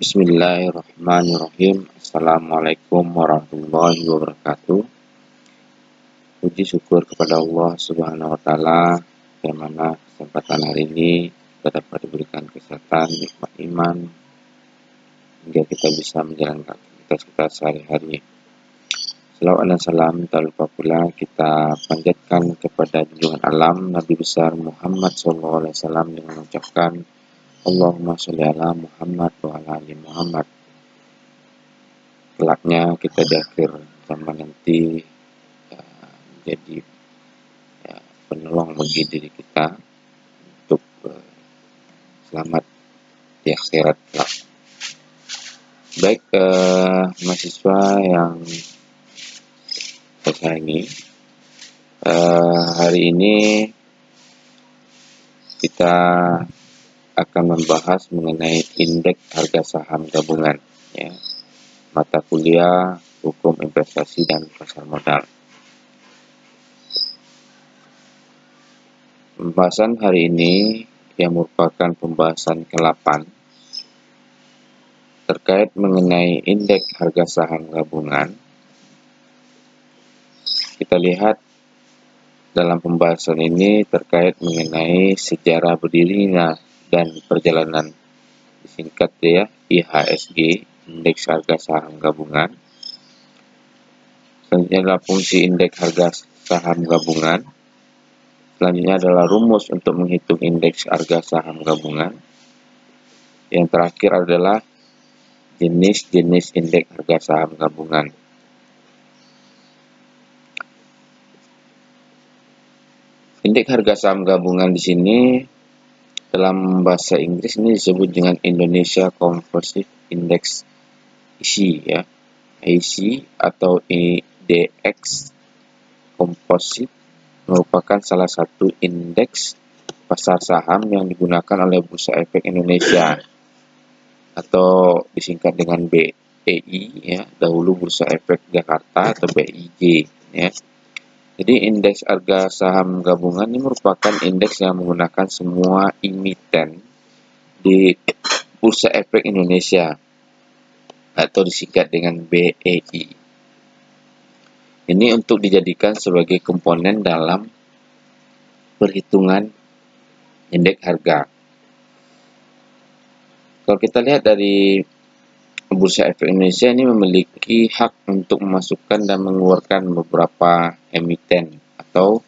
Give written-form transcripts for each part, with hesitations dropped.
Bismillahirrahmanirrahim. Assalamualaikum warahmatullahi wabarakatuh. Puji syukur kepada Allah Subhanahu wa Ta'ala, yang mana kesempatan hari ini kita dapat diberikan kesehatan, nikmat iman, hingga kita bisa menjalankan aktivitas kita sehari-hari. Selawat dan salam tak lupa pula kita panjatkan kepada junjungan alam Nabi besar Muhammad SAW dengan mengucapkan Allahumma sholli ala Muhammad wa ala ali Muhammad. Kelaknya kita di akhir zaman nanti menjadi penolong bagi diri kita untuk selamat di akhirat kelak. Baik, mahasiswa yang saya sayangi, hari ini kita akan membahas mengenai indeks harga saham gabungan, ya, mata kuliah hukum investasi dan pasar modal. Pembahasan hari ini yang merupakan pembahasan ke-8 terkait mengenai indeks harga saham gabungan. Kita lihat dalam pembahasan ini terkait mengenai sejarah berdirinya dan perjalanan, disingkat ya IHSG, indeks harga saham gabungan. Selanjutnya adalah fungsi indeks harga saham gabungan. Selanjutnya adalah rumus untuk menghitung indeks harga saham gabungan. Yang terakhir adalah jenis-jenis indeks harga saham gabungan. Indeks harga saham gabungan di sini dalam bahasa Inggris ini disebut dengan Indonesia Composite Index IC, ya, IC atau IDX Composite merupakan salah satu indeks pasar saham yang digunakan oleh Bursa Efek Indonesia atau disingkat dengan BEI, ya, dahulu Bursa Efek Jakarta atau BIJ, ya. Jadi indeks harga saham gabungan ini merupakan indeks yang menggunakan semua emiten di Bursa Efek Indonesia atau disingkat dengan BEI. Ini untuk dijadikan sebagai komponen dalam perhitungan indeks harga. Kalau kita lihat dari Bursa Efek Indonesia ini memiliki hak untuk memasukkan dan mengeluarkan beberapa emiten atau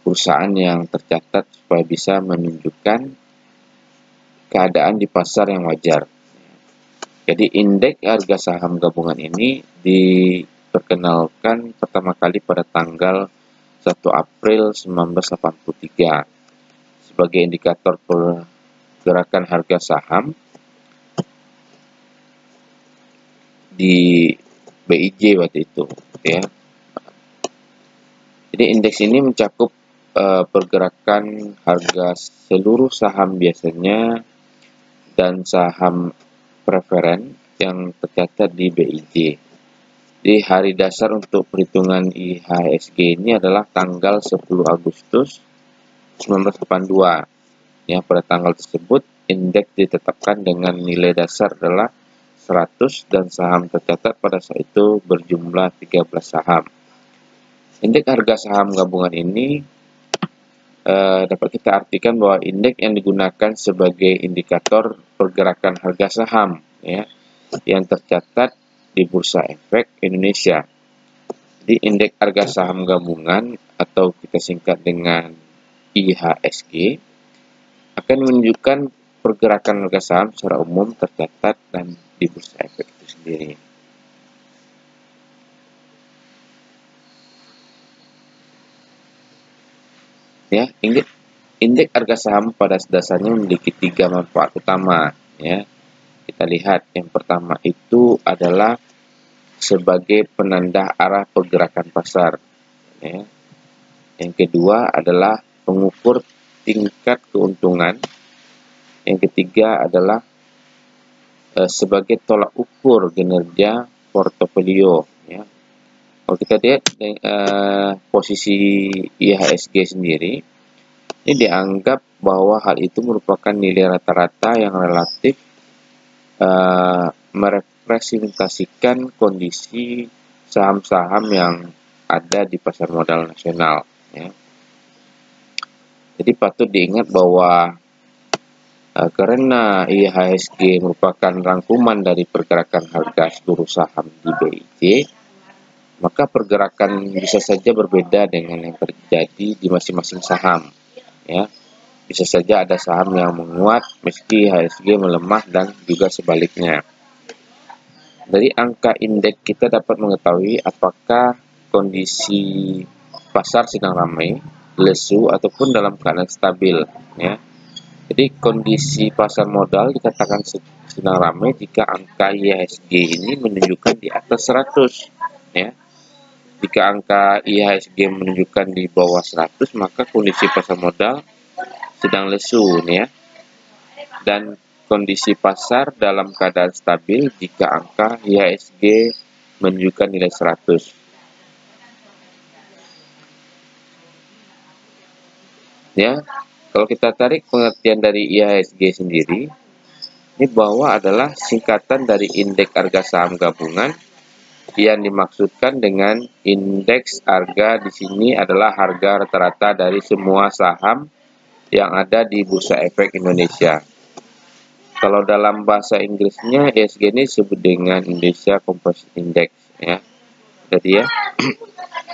perusahaan yang tercatat supaya bisa menunjukkan keadaan di pasar yang wajar. Jadi indeks harga saham gabungan ini diperkenalkan pertama kali pada tanggal 1 April 1983 sebagai indikator pergerakan harga saham di BIJ waktu itu, ya. Jadi indeks ini mencakup pergerakan harga seluruh saham biasanya dan saham preferen yang tercatat di BIJ. Di hari dasar untuk perhitungan IHSG ini adalah tanggal 10 Agustus 1982. Ya, pada tanggal tersebut indeks ditetapkan dengan nilai dasar adalah 100 dan saham tercatat pada saat itu berjumlah 13 saham. Indeks harga saham gabungan ini dapat kita artikan bahwa indeks yang digunakan sebagai indikator pergerakan harga saham, ya, yang tercatat di Bursa Efek Indonesia. Di indeks harga saham gabungan atau kita singkat dengan IHSG akan menunjukkan pergerakan harga saham secara umum tercatat dan di Bursa Efek itu sendiri. Ya, indeks harga saham pada dasarnya memiliki 3 manfaat utama, ya. Kita lihat yang pertama itu adalah sebagai penanda arah pergerakan pasar, ya. Yang kedua adalah pengukur tingkat keuntungan. Yang ketiga adalah sebagai tolak ukur kinerja portofolio, ya. Kalau kita lihat posisi IHSG sendiri, ini dianggap bahwa hal itu merupakan nilai rata-rata yang relatif merepresentasikan kondisi saham-saham yang ada di pasar modal nasional. Ya. Jadi patut diingat bahwa karena IHSG merupakan rangkuman dari pergerakan harga seluruh saham di BIJ, maka pergerakan bisa saja berbeda dengan yang terjadi di masing-masing saham. Ya. Bisa saja ada saham yang menguat meski IHSG melemah dan juga sebaliknya. Dari angka indeks kita dapat mengetahui apakah kondisi pasar sedang ramai, lesu, ataupun dalam keadaan stabil. Ya. Jadi kondisi pasar modal dikatakan sedang ramai jika angka IHSG ini menunjukkan di atas 100. Ya. Jika angka IHSG menunjukkan di bawah 100, maka kondisi pasar modal sedang lesu. Ya. Dan kondisi pasar dalam keadaan stabil jika angka IHSG menunjukkan nilai 100. Ya. Kalau kita tarik pengertian dari IHSG sendiri, ini bahwa adalah singkatan dari indeks harga saham gabungan. Yang dimaksudkan dengan indeks harga di sini adalah harga rata-rata dari semua saham yang ada di Bursa Efek Indonesia. Kalau dalam bahasa Inggrisnya, IHSG ini disebut dengan Indonesia Composite Index. Ya. Jadi ya.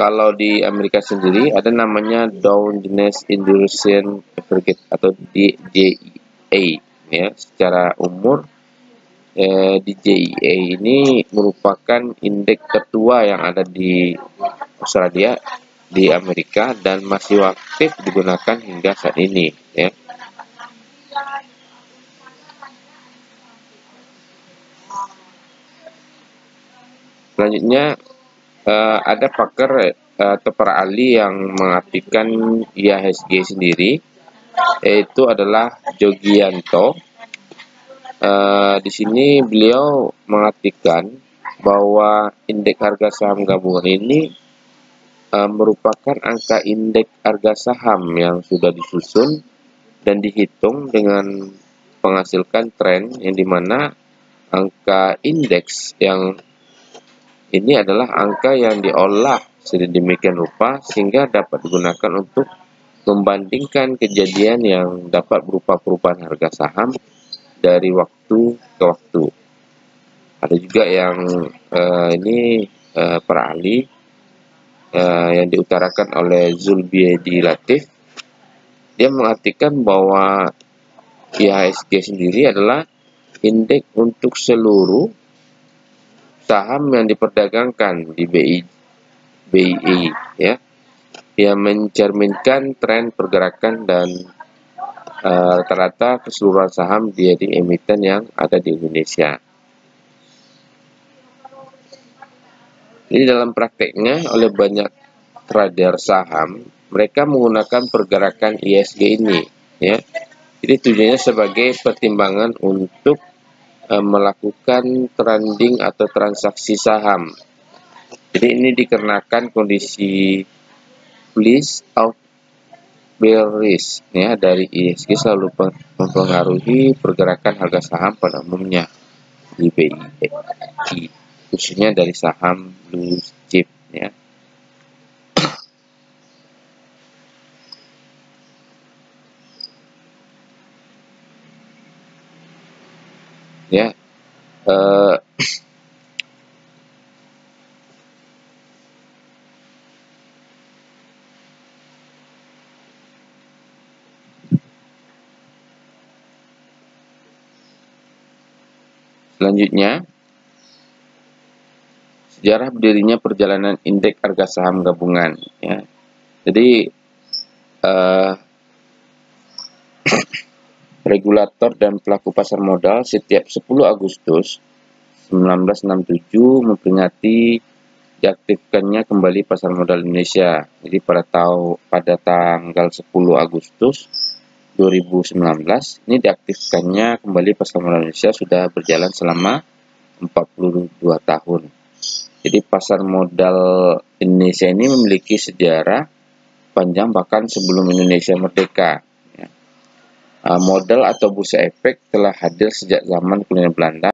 Kalau di Amerika sendiri ada namanya Dow Jones Industrial Aggregate atau DJIA. Ya, secara umur DJIA ini merupakan indeks tertua yang ada di Australia, di Amerika, dan masih aktif digunakan hingga saat ini. Ya. Selanjutnya ada pakar atau para ahli yang mengartikan IHSG sendiri, yaitu adalah Jogianto. Di sini beliau mengartikan bahwa indeks harga saham gabungan ini merupakan angka indeks harga saham yang sudah disusun dan dihitung dengan menghasilkan tren, yang dimana angka indeks yang ini adalah angka yang diolah sedemikian rupa sehingga dapat digunakan untuk membandingkan kejadian yang dapat berupa perubahan harga saham dari waktu ke waktu. Ada juga yang para ahli yang diutarakan oleh Zulbiedi Latif. Dia mengartikan bahwa IHSG sendiri adalah indeks untuk seluruh saham yang diperdagangkan di BII, ya, yang mencerminkan tren pergerakan dan rata-rata keseluruhan saham dari emiten yang ada di Indonesia. Jadi dalam prakteknya oleh banyak trader saham, mereka menggunakan pergerakan IHSG ini, ya. Jadi tujuannya sebagai pertimbangan untuk melakukan trading atau transaksi saham. Jadi ini dikarenakan kondisi risk of bearish, ya, dari IHSG selalu mempengaruhi pergerakan harga saham pada umumnya di BII, khususnya dari saham blue chip, ya. Ya. Selanjutnya, sejarah berdirinya perjalanan indeks harga saham gabungan. Ya. Jadi regulator dan pelaku pasar modal setiap 10 Agustus 1967 memperingati diaktifkannya kembali pasar modal Indonesia. Jadi pada tanggal 10 Agustus 2019 ini diaktifkannya kembali pasar modal Indonesia sudah berjalan selama 42 tahun. Jadi pasar modal Indonesia ini memiliki sejarah panjang bahkan sebelum Indonesia merdeka. Modal atau bursa efek telah hadir sejak zaman kolonial Belanda